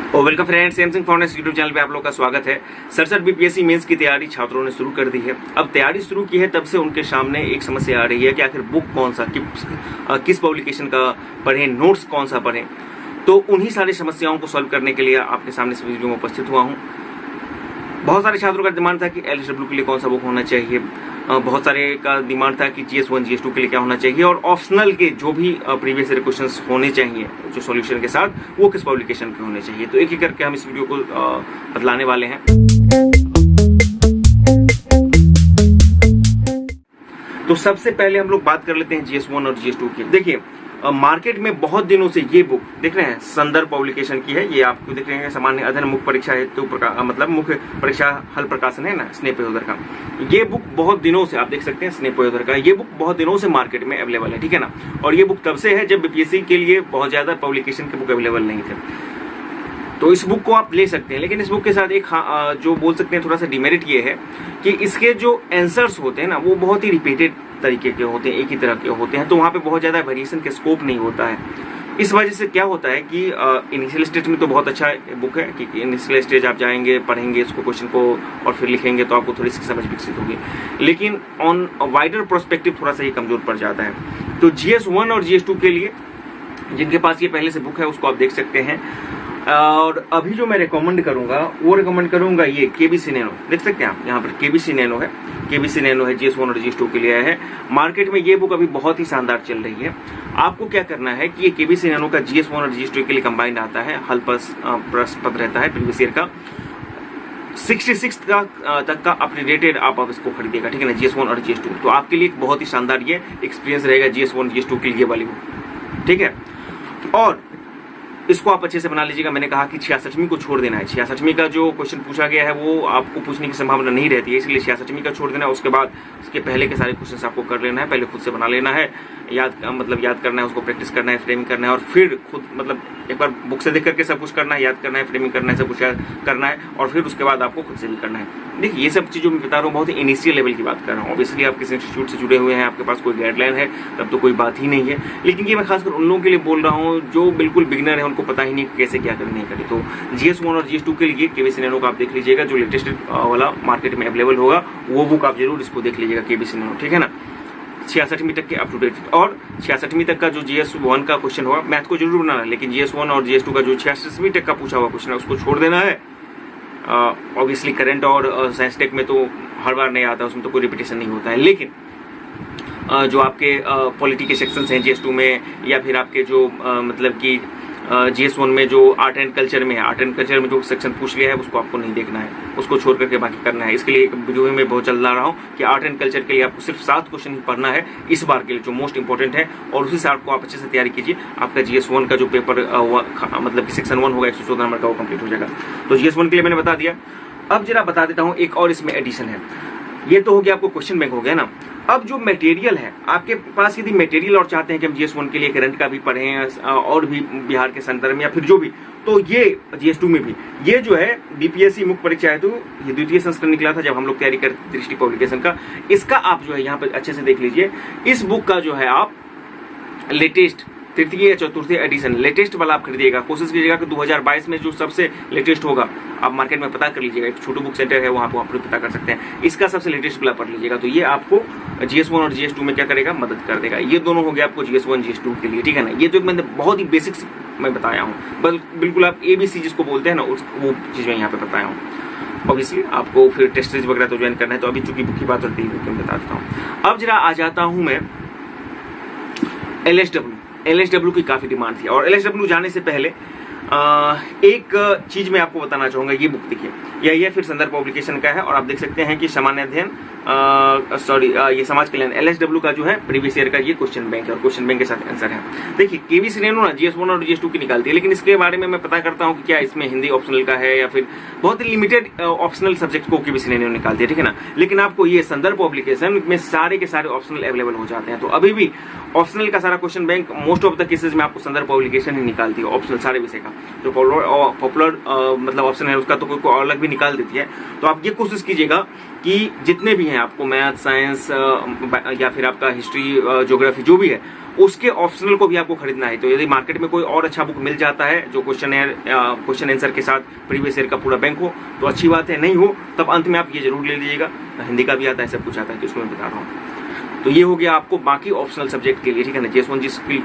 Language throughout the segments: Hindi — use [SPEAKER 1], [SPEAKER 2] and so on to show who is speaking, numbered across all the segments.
[SPEAKER 1] और welcome friends, Samsung foundation YouTube channel पे आप लोग का स्वागत है। सर बीपीएससी मेंस की तैयारी छात्रों ने शुरू कर दी है। अब तैयारी शुरू की है तब से उनके सामने एक समस्या आ रही है कि आखिर बुक कौन सा, किस पब्लिकेशन का पढ़ें, नोट्स कौन सा पढ़ें। तो उन्हीं सारी समस्याओं को सॉल्व करने के लिए आपके सामने इस वीडियो में उपस्थित हुआ हूँ। बहुत सारे छात्रों का डिमांड था कि एलएसडब्ल्यू के लिए कौन सा बुक होना चाहिए, बहुत सारे का डिमांड था कि GS1 GS2 के लिए क्या होना चाहिए, और ऑप्शनल के जो भी प्रीवियस ईयर क्वेश्चंस होने चाहिए जो सॉल्यूशन के साथ, वो किस पब्लिकेशन के होने चाहिए। तो एक एक करके हम इस वीडियो को बतलाने वाले हैं। तो सबसे पहले हम लोग बात कर लेते हैं GS1 और GS2 की। देखिए, मार्केट में बहुत दिनों से ये बुक देख रहे हैं, संदर्भ पब्लिकेशन की है। ये आपको देख रहे हैं सामान्य अध्ययन मुख्य परीक्षा हेतु मतलब मुख्य परीक्षा हल प्रकाशन है ना, स्नेह पयोधर का। ये बुक बहुत दिनों से आप देख सकते हैं, स्नेह पयोधर का ये बुक बहुत दिनों से मार्केट में अवेलेबल है, ठीक है ना। और ये बुक तब से है जब बीपीएससी के लिए बहुत ज्यादा पब्लिकेशन के बुक अवेलेबल नहीं थे। तो इस बुक को आप ले सकते हैं, लेकिन इस बुक के साथ एक जो बोल सकते हैं थोड़ा सा डिमेरिट ये है कि इसके जो आंसर्स होते हैं ना, वो बहुत ही रिपीटेड तरीके के होते हैं, एक ही तरह के होते हैं। तो वहाँ पे बहुत ज्यादा वेरिएशन के स्कोप नहीं होता है। इस वजह से क्या होता है कि इनिशियल स्टेज में तो बहुत अच्छा बुक है कि इनिशियल स्टेज आप जाएंगे, पढ़ेंगे इसको, क्वेश्चन को, और फिर लिखेंगे तो आपको थोड़ी सी समझ विकसित होगी। लेकिन ऑन वाइडर प्रोस्पेक्टिव थोड़ा सा ये कमजोर पड़ जाता है। तो GS1 और GS2 के लिए जिनके पास ये पहले से बुक है उसको आप देख सकते हैं। और अभी जो मैं रिकमेंड करूंगा ये केबीसी नैनो, देख सकते हैं आप यहाँ पर केबीसी नैनो है GS1 और GS2 के लिए है। मार्केट में ये बुक अभी बहुत ही शानदार चल रही है। आपको क्या करना है कि ये केबीसी नैनो का GS1 और GS2 के लिए कंबाइंड आता है, हल प्रश्न पत्र रहता है प्रीवियस ईयर का 66 तक का अपडेटेड आप इसको खरीदिएगा, ठीक है ना, GS1 और GS2। तो आपके लिए एक बहुत ही शानदार ये एक्सपीरियंस रहेगा GS1 GS2 के लिए वाली बुक, ठीक है। और इसको आप अच्छे से बना लीजिएगा। मैंने कहा कि 66वीं को छोड़ देना है। 66वीं का जो क्वेश्चन पूछा गया है वो आपको पूछने की संभावना नहीं रहती है, इसलिए 66वीं का छोड़ देना है। उसके बाद उसके पहले के सारे क्वेश्चन आपको कर लेना है, पहले खुद से बना लेना है, याद करना है, उसको प्रैक्टिस करना है, फ्रेमिंग करना है, और फिर खुद एक बार बुक से देख करके सब कुछ करना है, याद करना है, फ्रेमिंग करना है, सब कुछ याद करना है, और फिर उसके बाद आपको खुद से भी करना है। देखिए, ये सब चीज़ों में बता रहा हूँ, बहुत ही इनिशियल लेवल की बात कर रहा हूँ। ऑब्वियसली आप किसी इंस्टीट्यूट से जुड़े हुए हैं, आपके पास कोई गाइडलाइन है, तब तो कोई बात ही नहीं है। लेकिन ये मैं खासकर उन लोगों के लिए बोल रहा हूँ जो बिल्कुल बिगिनर है, उनको पता ही नहीं कैसे क्या करनी है। तो GS1 और GS2 के लिए केबीसी नैनो का आप देख लीजिएगा, जो लेटेस्ट वाला मार्केट में अवेलेबल होगा वो बुक आप जरूर इसको देख लीजिएगा, केबीसी नैनो, ठीक है ना। 66वीं तक के अप टू डेट, और 66वीं तक का जो GS1 का क्वेश्चन होगा, मैथ को जरूर बनाना है, लेकिन GS1 और GS2 का जो 66वीं तक का पूछा हुआ क्वेश्चन है उसको छोड़ देना है। ऑब्वियसली करंट और साइंस टेक में तो हर बार नहीं आता, उसमें तो कोई रिपीटेशन नहीं होता है। लेकिन जो आपके पॉलिटी के सेक्शंस हैं GS2 में, या फिर आपके जो मतलब कि GS1 में जो आर्ट एंड कल्चर में है, आर्ट एंड कल्चर में जो सेक्शन पूछ लिया है उसको आपको नहीं देखना है, उसको छोड़ करके बाकी करना है। इसके लिए एक वीडियो में बहुत चल रहा हूँ कि आर्ट एंड कल्चर के लिए आपको सिर्फ 7 क्वेश्चन ही पढ़ना है इस बार के लिए, जो मोस्ट इंपॉर्टेंट है, और उसी से आपको आप अच्छे से तैयारी कीजिए। आपका GS1 का जो पेपर मतलब कि सेक्शन 1 होगा 114 नंबर का, वो कंप्लीट हो जाएगा। तो GS1 के लिए मैंने बता दिया। अब जरा बता देता हूँ, एक और इसमें एडिशन है। ये तो हो गया आपको क्वेश्चन बैंक हो गया ना। अब जो मटेरियल है आपके पास, यदि मटेरियल और चाहते हैं कि हम GS1 के लिए करंट का भी पढ़ें और भी बिहार के संदर्भ में या फिर जो भी, तो ये GS2 में भी ये जो है बीपीएससी मुख्य परीक्षा है, तो ये द्वितीय संस्करण निकला था जब हम लोग तैयारी करते दृष्टि पब्लिकेशन का, इसका आप जो है यहाँ पर अच्छे से देख लीजिए। इस बुक का जो है आप लेटेस्ट तृतीय या चतुर्थी एडिशन लेटेस्ट वाला आप खरीदिएगा। कोशिश कीजिएगा कि 2022 में जो सबसे लेटेस्ट होगा, आप मार्केट में पता कर लीजिएगा, एक छोटू बुक सेंटर है वहाँ पर आप पता कर सकते हैं, इसका सबसे लेटेस्ट वाला पढ़ लीजिएगा। तो ये आपको GS1 और GS2 में क्या करेगा, मदद कर देगा। ये दोनों हो गया आपको GS1 GS2 के लिए, ठीक है ना। ये तो मैंने बहुत ही बेसिक्स में बताया हूँ, बिल्कुल आप ABC जिसको बोलते हैं ना, वो चीज़ मैं यहाँ पे बताया हूँ। ऑब्वियसली आपको फिर टेस्ट सीरीज वगैरह तो ज्वाइन करना है, तो अभी चूंकि बुक की बात होती है तो मैं बता देता हूँ। अब जरा आ जाता हूँ मैं LSW की काफी डिमांड थी, और LSW जाने से पहले एक चीज मैं आपको बताना चाहूंगा। ये बुक देखिए, ये फिर संदर्भ पब्लिकेशन का है, और आप देख सकते हैं कि सामान्य अध्ययन ये समाज कल्याण LSW का जो है प्रीवियस ईयर का ये क्वेश्चन बैंक है, और क्वेश्चन बैंक के साथ आंसर है। देखिए, केबीसी नैनो ना GS1 और GS2 की निकालती है, लेकिन इसके बारे में मैं पता करता हूँ कि क्या इसमें हिंदी ऑप्शनल का है, या फिर बहुत ही लिमिटेड ऑप्शनल सब्जेक्ट को केबीसी नैनो निकालती है, ठीक है ना। लेकिन आपको ये संदर्भ पब्लिकेशन में सारे के सारे ऑप्शनल अवेलेबल हो जाते हैं। तो अभी भी ऑप्शनल का सारा question bank most of the cases में आपको संदर्भ पब्लिकेशन ही निकालती है, ऑप्शनल सारे विषय का। जो पॉपुलर मतलब ऑप्शन है उसका तो कोई अलग भी निकाल देती है। तो आप ये कोशिश कीजिएगा कि जितने भी हैं आपको मैथ, साइंस या फिर आपका हिस्ट्री, ज्योग्राफी जो भी है, उसके ऑप्शनल को भी आपको खरीदना है। तो यदि मार्केट में कोई और अच्छा बुक मिल जाता है जो क्वेश्चन आंसर के साथ प्रीवियस ईयर का पूरा बैंक हो तो अच्छी बात है, नहीं हो तब अंत में आप ये जरूर ले लीजिएगा। हिंदी का भी आता है, सब कुछ आता है, तो इसको मैं बता रहा हूँ। तो ये हो गया आपको बाकी ऑप्शनल सब्जेक्ट के लिए, ठीक है ना। GS1 जी स्किल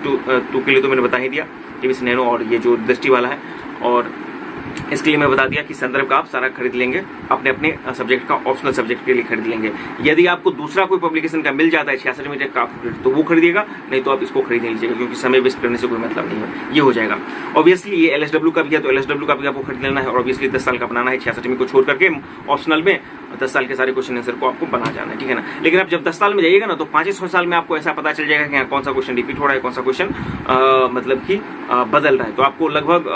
[SPEAKER 1] 2 के लिए तो मैंने बता ही दिया, KBC नैनो और ये जो दृष्टि वाला है, और इसके लिए मैं बता दिया कि संदर्भ का आप सारा खरीद लेंगे, अपने अपने सब्जेक्ट का ऑप्शनल सब्जेक्ट के लिए खरीद लेंगे। यदि आपको दूसरा कोई पब्लिकेशन का मिल जाता है 66 मीटर का तो वो खरीदिएगा, नहीं तो आप इसको खरीद नहीं लीजिएगा, क्योंकि समय वेस्ट करने से कोई मतलब नहीं है। ये हो जाएगा। ऑब्वियसली ये LSW का भी है, तो LSW का भी आपको खरीद लेना है, और ऑब्वियसली 10 साल का बनाना है, 66 को छोड़ करके ऑप्शनल में 10 साल के सारे क्वेश्चन आंसर को आपको बना जाना है, ठीक है ना। लेकिन आप जब 10 साल में जाइएगा ना तो 5-6 साल में आपको ऐसा पता चल जाएगा कि कौन सा क्वेश्चन रिपीट हो रहा है, कौन सा क्वेश्चन मतलब कि बदल रहा है। तो आपको लगभग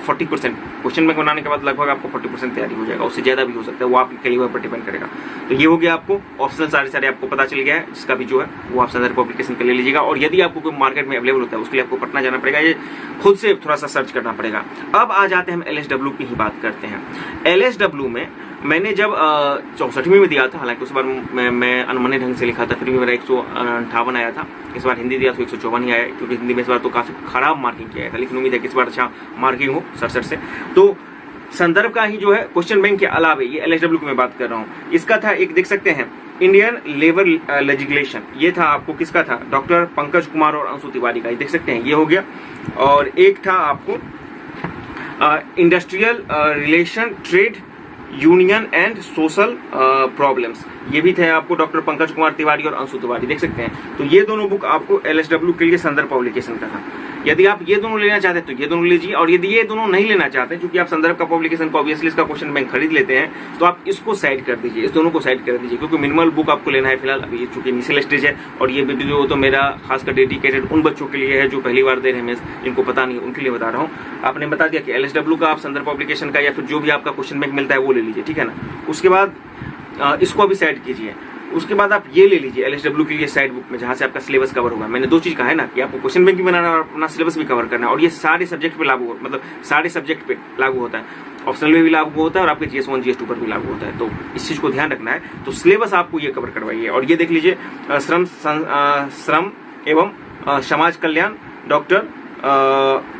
[SPEAKER 1] 40% क्वेश्चन बैंक बनाने के बाद लगभग आपको 40% तैयारी हो जाएगा, उससे ज्यादा भी हो सकता है, वो आपके कैलिबर पर डिपेंड करेगा। तो ये हो गया, आपको ऑप्शनल सारे आपको पता चल गया है, जिसका भी जो है वो आप संदर्भ पब्लिकेशन कर ले लीजिएगा। और यदि आपको कोई मार्केट में अवेलेबल होता है उसके लिए आपको पटना जाना पड़ेगा, ये खुद से थोड़ा सा सर्च करना पड़ेगा। अब आ जाते हैं हम LSW की ही बात करते हैं। LSW में मैंने जब 64वीं में दिया था, हालांकि उस बार मैं अनमने ढंग से लिखा था, फिर भी मेरा 158 आया था। इस बार हिंदी दिया तो 154 ही आया, क्योंकि हिंदी में इस बार तो काफी खराब मार्किंग किया था, लेकिन उम्मीद है कि इस बार अच्छा मार्किंग हो 67 से। तो संदर्भ का ही जो है क्वेश्चन बैंक के अलावा ये LSW की मैं बात कर रहा हूँ, इसका था एक, देख सकते हैं, इंडियन लेबर लेजिस्लेशन, ये था आपको किसका था, डॉक्टर पंकज कुमार और अंशु तिवारी का, देख सकते हैं, ये हो गया। और एक था आपको industrial relation, trade union and social problems, ये भी थे आपको डॉक्टर पंकज कुमार तिवारी और अंशु तिवारी, देख सकते हैं। तो ये दोनों बुक आपको LSW के लिए संदर्भ पब्लिकेशन का था। यदि आप ये दोनों लेना चाहते हैं तो ये दोनों लीजिए, और यदि ये दोनों नहीं लेना चाहते क्योंकि आप संदर्भ का पब्लिकेशन को ऑब्वियसली इसका क्वेश्चन बैंक खरीद लेते हैं, तो आप इसको साइड कर दीजिए, इस दोनों को साइड कर दीजिए, क्योंकि मिनिमल बुक आपको लेना है फिलहाल, अभी चूंकि इनिशियल स्टेज है। और ये वीडियो तो मेरा खासकर डेडिकेटेड उन बच्चों के लिए है जो पहली बार दे रहे हैं, जिनको पता नहीं है उनके लिए बता रहा हूँ। आपने बता दिया कि LSW का आप संदर्भ पब्लिकेशन का या फिर जो भी आपका क्वेश्चन बैंक मिलता है वो ले लीजिए, ठीक है ना। उसके बाद इसको भी साइड कीजिए। उसके बाद आप ये ले लीजिए LSW के लिए साइड बुक में, जहां से आपका सिलेबस कवर होगा। मैंने 2 चीज कहा है ना, कि आपको क्वेश्चन बैंक भी बनाना और अपना सिलेबस भी कवर करना है, और ये सारे सब्जेक्ट पे लागू, मतलब सारे सब्जेक्ट पे लागू होता है, ऑप्शनल में भी लागू होता है और आपके GS1 GS2 पर भी लागू होता है। तो इस चीज को ध्यान रखना है। तो सिलेबस आपको ये कवर करवाइए। और ये देख लीजिए, श्रम एवं समाज कल्याण, डॉक्टर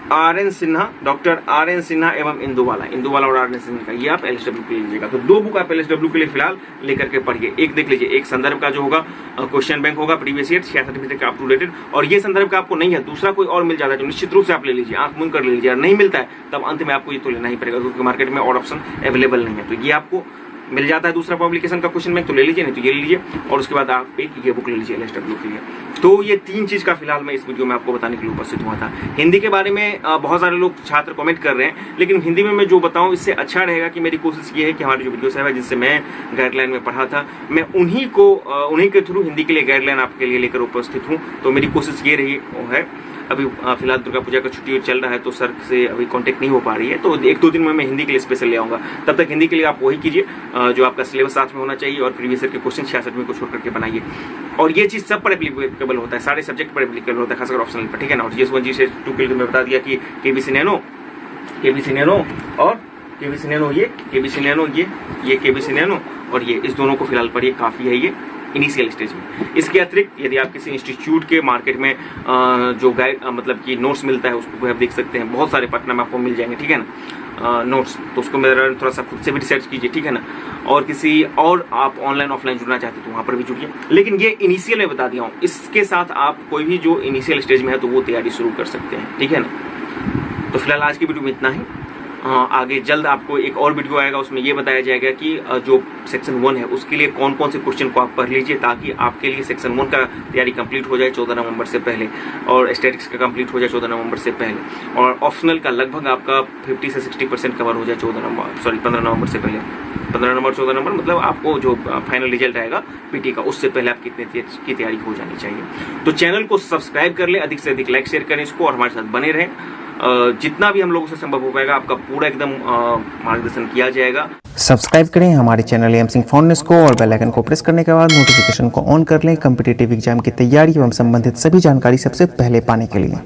[SPEAKER 1] RN सिन्हा एवं इंदुवाला और RN सिन्हा का, ये आप LSW के लिए लीजिएगा। तो 2 बुक आप LSW के लिए फिलहाल लेकर के पढ़िए। एक देख लीजिए, एक संदर्भ का जो होगा क्वेश्चन बैंक होगा प्रीवियस ईयर 66 का अप टू डेटेड, और ये संदर्भ का आपको नहीं है, दूसरा कोई और मिल जाता है तो निश्चित रूप से आप ले लीजिए, आंख मूंद कर ले लीजिए। नहीं मिलता है तब अंत में आपको ये तो लेना ही पड़ेगा, क्योंकि मार्केट में और ऑप्शन अवेलेबल नहीं है। तो ये आपको मिल जाता है दूसरा पब्लिकेशन का क्वेश्चन बैंक तो ले लीजिए, नहीं तो ये ले लीजिए। और उसके बाद आप एक ये बुक ले लीजिए LSW के लिए। तो ये 3 चीज का फिलहाल मैं इस वीडियो में आपको बताने के लिए उपस्थित हुआ था। हिंदी के बारे में बहुत सारे लोग छात्र कमेंट कर रहे हैं, लेकिन हिंदी में मैं जो बताऊं इससे अच्छा रहेगा कि मेरी कोशिश ये है कि हमारे जो वीडियो साहब है जिनसे मैं गाइडलाइन में पढ़ा था, मैं उन्हीं के थ्रू हिंदी के लिए गाइडलाइन आपके लिए लेकर उपस्थित हूँ। तो मेरी कोशिश ये रही है। अभी फिलहाल दुर्गा पूजा का छुट्टी चल रहा है तो सर से अभी कांटेक्ट नहीं हो पा रही है, तो 1-2 दिन में मैं हिंदी के लिए स्पेशल ले आऊंगा। तब तक हिंदी के लिए आप वही कीजिए जो आपका सिलेबस साथ में होना चाहिए, और प्रीवियस ईयर के क्वेश्चन 66 को छोड़ करके बनाइए। और ये चीज सब पर एप्लीकेबल होता है, सारे सब्जेक्ट पर एप्लीकेबल होता है, खासकर ऑप्शनल पर, ठीक है ना। और GS1 GS2 के लिए मैं बता दिया कि KBC नैनो और KBC नैनो, ये KBC नैनो और ये, इस दोनों को फिलहाल पढ़िए, काफी है ये इनिशियल स्टेज में। इसके अतिरिक्त यदि आप किसी इंस्टीट्यूट के मार्केट में जो गाइड मतलब कि नोट्स मिलता है उसको भी आप देख सकते हैं, बहुत सारे पटना में आपको मिल जाएंगे, ठीक है ना, नोट्स। तो उसको मेरा थोड़ा सा खुद से भी रिसर्च कीजिए, ठीक है ना। और किसी और आप ऑनलाइन ऑफलाइन जुड़ना चाहते हैं तो वहां पर भी जुड़िए। लेकिन ये इनिशियल में बता दिया हूँ, इसके साथ आप कोई भी जो इनिशियल स्टेज में है तो वो तैयारी शुरू कर सकते हैं, ठीक है ना। तो फिलहाल आज की वीडियो में इतना ही। आगे जल्द आपको एक और वीडियो आएगा, उसमें ये बताया जाएगा कि जो सेक्शन 1 है उसके लिए कौन कौन से क्वेश्चन को आप पढ़ लीजिए, ताकि आपके लिए सेक्शन 1 का तैयारी कंप्लीट हो जाए 14 नवंबर से पहले, और स्टैटिक्स का कंप्लीट हो जाए 14 नवंबर से पहले, और ऑप्शनल का लगभग आपका 50 से 60% कवर हो जाए 15 नवंबर से पहले। 15 नवंबर 14 नवंबर मतलब आपको जो फाइनल रिजल्ट आएगा PT का, उससे पहले आपकी इतने की तैयारी हो जानी चाहिए। तो चैनल को सब्सक्राइब कर ले, अधिक से अधिक लाइक शेयर करें इसको, और हमारे साथ बने रहें। जितना भी हम लोगों से संभव हो पाएगा आपका पूरा एकदम मार्गदर्शन किया जाएगा।
[SPEAKER 2] सब्सक्राइब करें हमारे चैनल एम सिंह फाउंडेशन को, और बेल आइकन को प्रेस करने के बाद नोटिफिकेशन को ऑन कर लें कॉम्पिटिटिव एग्जाम की तैयारी एवं संबंधित सभी जानकारी सबसे पहले पाने के लिए।